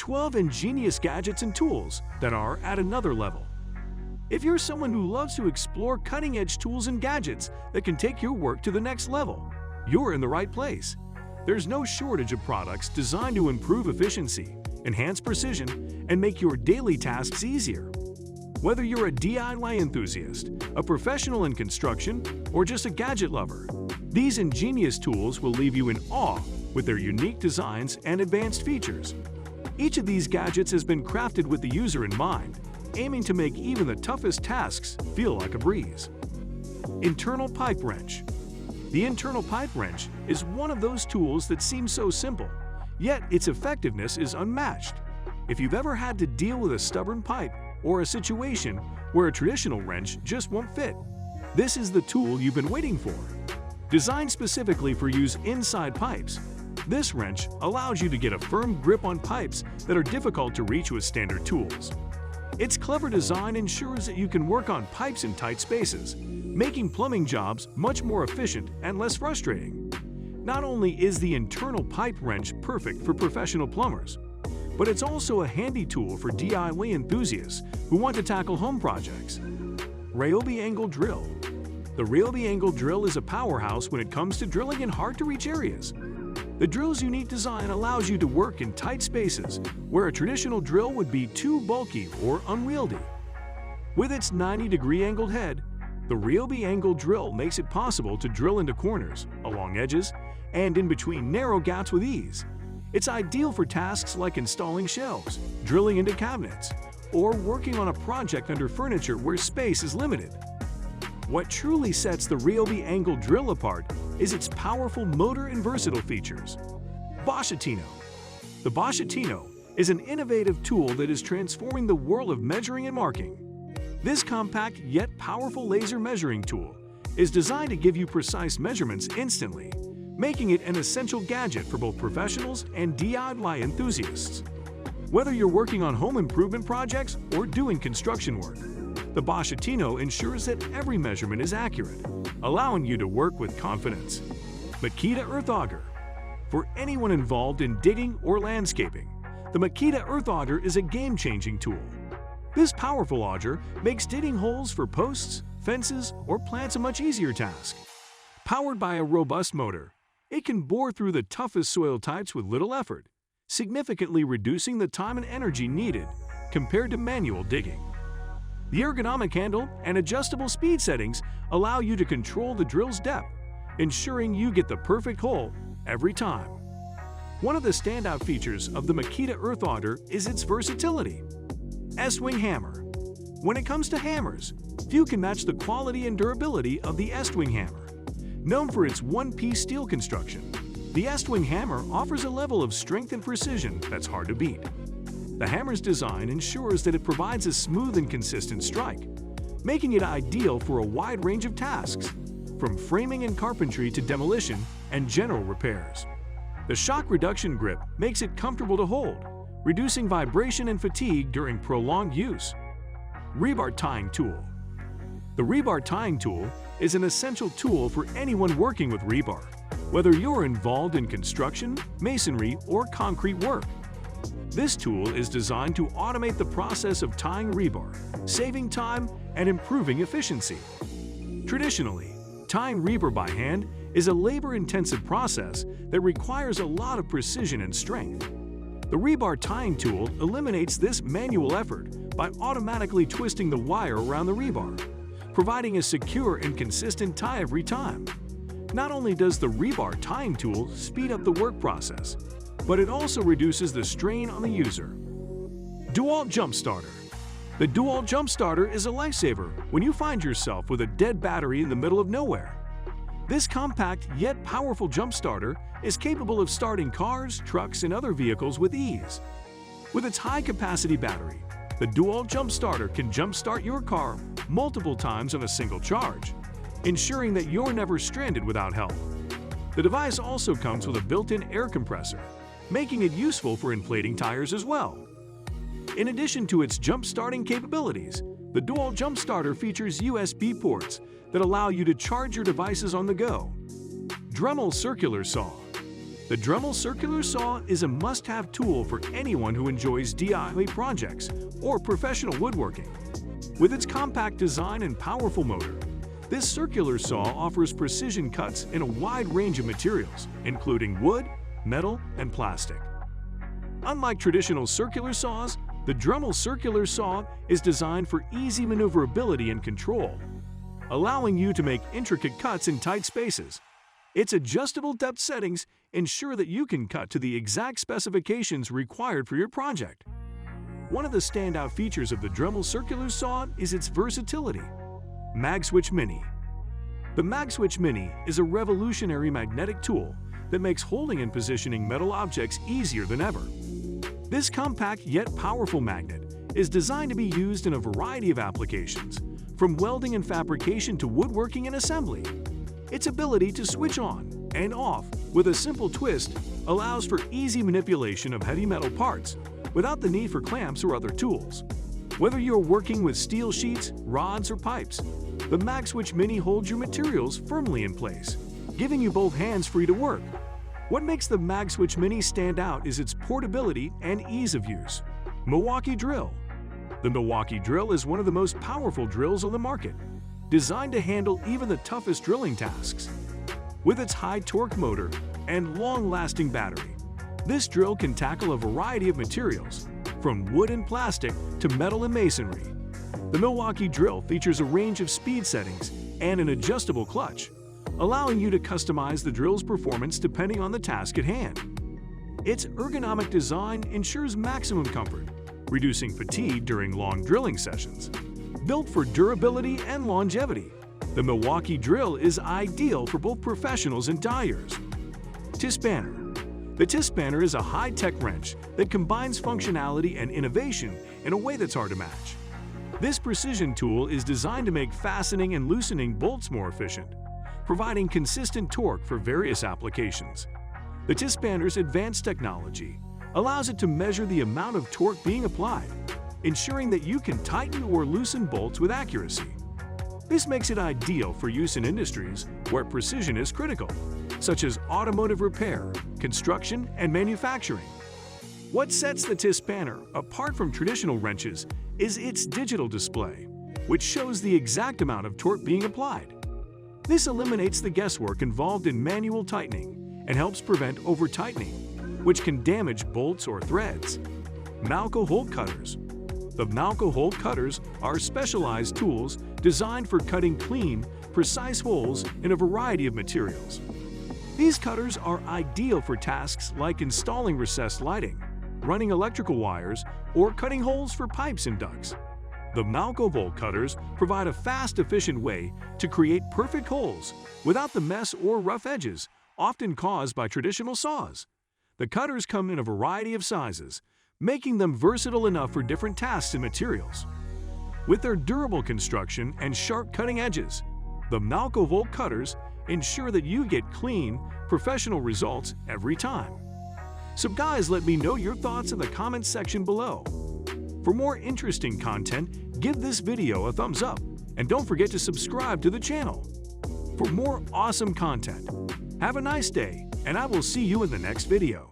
12 ingenious gadgets and tools that are at another level. If you're someone who loves to explore cutting-edge tools and gadgets that can take your work to the next level, you're in the right place. There's no shortage of products designed to improve efficiency, enhance precision, and make your daily tasks easier. Whether you're a DIY enthusiast, a professional in construction, or just a gadget lover, these ingenious tools will leave you in awe with their unique designs and advanced features. Each of these gadgets has been crafted with the user in mind, aiming to make even the toughest tasks feel like a breeze. Internal pipe wrench. The internal pipe wrench is one of those tools that seems so simple, yet its effectiveness is unmatched. If you've ever had to deal with a stubborn pipe or a situation where a traditional wrench just won't fit, this is the tool you've been waiting for. Designed specifically for use inside pipes, this wrench allows you to get a firm grip on pipes that are difficult to reach with standard tools. Its clever design ensures that you can work on pipes in tight spaces, making plumbing jobs much more efficient and less frustrating. Not only is the internal pipe wrench perfect for professional plumbers, but it's also a handy tool for DIY enthusiasts who want to tackle home projects. Ryobi Angle Drill. The Ryobi Angle Drill is a powerhouse when it comes to drilling in hard-to-reach areas. The drill's unique design allows you to work in tight spaces where a traditional drill would be too bulky or unwieldy. With its 90-degree angled head, the Ryobi Angle Drill makes it possible to drill into corners, along edges, and in between narrow gaps with ease. It's ideal for tasks like installing shelves, drilling into cabinets, or working on a project under furniture where space is limited. What truly sets the Ryobi Angle Drill apart is its powerful motor and versatile features. Boschetino. The Boschetino is an innovative tool that is transforming the world of measuring and marking. This compact yet powerful laser measuring tool is designed to give you precise measurements instantly, making it an essential gadget for both professionals and DIY enthusiasts. Whether you're working on home improvement projects or doing construction work, the Boschetino ensures that every measurement is accurate, allowing you to work with confidence. Makita Earth Auger. For anyone involved in digging or landscaping, the Makita Earth Auger is a game-changing tool. This powerful auger makes digging holes for posts, fences, or plants a much easier task. Powered by a robust motor, it can bore through the toughest soil types with little effort, significantly reducing the time and energy needed compared to manual digging. The ergonomic handle and adjustable speed settings allow you to control the drill's depth, ensuring you get the perfect hole every time. One of the standout features of the Makita Earth Auger is its versatility. S-Wing Hammer. When it comes to hammers, few can match the quality and durability of the S-Wing Hammer. Known for its one-piece steel construction, the S-Wing Hammer offers a level of strength and precision that's hard to beat. The hammer's design ensures that it provides a smooth and consistent strike, making it ideal for a wide range of tasks, from framing and carpentry to demolition and general repairs. The shock reduction grip makes it comfortable to hold, reducing vibration and fatigue during prolonged use. Rebar Tying Tool. The rebar tying tool is an essential tool for anyone working with rebar, whether you're involved in construction, masonry, or concrete work. This tool is designed to automate the process of tying rebar, saving time and improving efficiency. Traditionally, tying rebar by hand is a labor-intensive process that requires a lot of precision and strength. The rebar tying tool eliminates this manual effort by automatically twisting the wire around the rebar, providing a secure and consistent tie every time. Not only does the rebar tying tool speed up the work process, but it also reduces the strain on the user. DeWalt Jump Starter. The DeWalt Jump Starter is a lifesaver when you find yourself with a dead battery in the middle of nowhere. This compact yet powerful jump starter is capable of starting cars, trucks, and other vehicles with ease. With its high-capacity battery, the DeWalt Jump Starter can jump-start your car multiple times on a single charge, ensuring that you're never stranded without help. The device also comes with a built-in air compressor, making it useful for inflating tires as well. In addition to its jump-starting capabilities, the DeWalt Jump Starter features USB ports that allow you to charge your devices on the go. Dremel Circular Saw. The Dremel circular saw is a must-have tool for anyone who enjoys DIY projects or professional woodworking. With its compact design and powerful motor, this circular saw offers precision cuts in a wide range of materials, including wood, metal, and plastic. Unlike traditional circular saws, the Dremel circular saw is designed for easy maneuverability and control, allowing you to make intricate cuts in tight spaces. Its adjustable depth settings ensure that you can cut to the exact specifications required for your project. One of the standout features of the Dremel circular saw is its versatility. MagSwitch Mini. The MagSwitch Mini is a revolutionary magnetic tool that makes holding and positioning metal objects easier than ever. This compact yet powerful magnet is designed to be used in a variety of applications, from welding and fabrication to woodworking and assembly. Its ability to switch on and off with a simple twist allows for easy manipulation of heavy metal parts without the need for clamps or other tools. Whether you're working with steel sheets, rods, or pipes, the MagSwitch Mini holds your materials firmly in place, giving you both hands free to work. What makes the MagSwitch Mini stand out is its portability and ease of use. Milwaukee Drill. The Milwaukee Drill is one of the most powerful drills on the market, designed to handle even the toughest drilling tasks. With its high torque motor and long-lasting battery, this drill can tackle a variety of materials, from wood and plastic to metal and masonry. The Milwaukee Drill features a range of speed settings and an adjustable clutch, allowing you to customize the drill's performance depending on the task at hand. Its ergonomic design ensures maximum comfort, reducing fatigue during long drilling sessions. Built for durability and longevity, the Milwaukee Drill is ideal for both professionals and dyers. T-Spanner. The T-Spanner is a high-tech wrench that combines functionality and innovation in a way that's hard to match. This precision tool is designed to make fastening and loosening bolts more efficient, providing consistent torque for various applications. The T-Spanner's advanced technology allows it to measure the amount of torque being applied, ensuring that you can tighten or loosen bolts with accuracy. This makes it ideal for use in industries where precision is critical, such as automotive repair, construction, and manufacturing. What sets the T-Spanner apart from traditional wrenches is its digital display, which shows the exact amount of torque being applied. This eliminates the guesswork involved in manual tightening and helps prevent over-tightening, which can damage bolts or threads. Malco hole cutters. The Malco hole cutters are specialized tools designed for cutting clean, precise holes in a variety of materials. These cutters are ideal for tasks like installing recessed lighting, running electrical wires, or cutting holes for pipes and ducts. The Malco hole cutters provide a fast, efficient way to create perfect holes without the mess or rough edges often caused by traditional saws. The cutters come in a variety of sizes, making them versatile enough for different tasks and materials. With their durable construction and sharp cutting edges, the Malco hole cutters ensure that you get clean, professional results every time. So guys, let me know your thoughts in the comments section below. For more interesting content, give this video a thumbs up and don't forget to subscribe to the channel. For more awesome content, have a nice day and I will see you in the next video.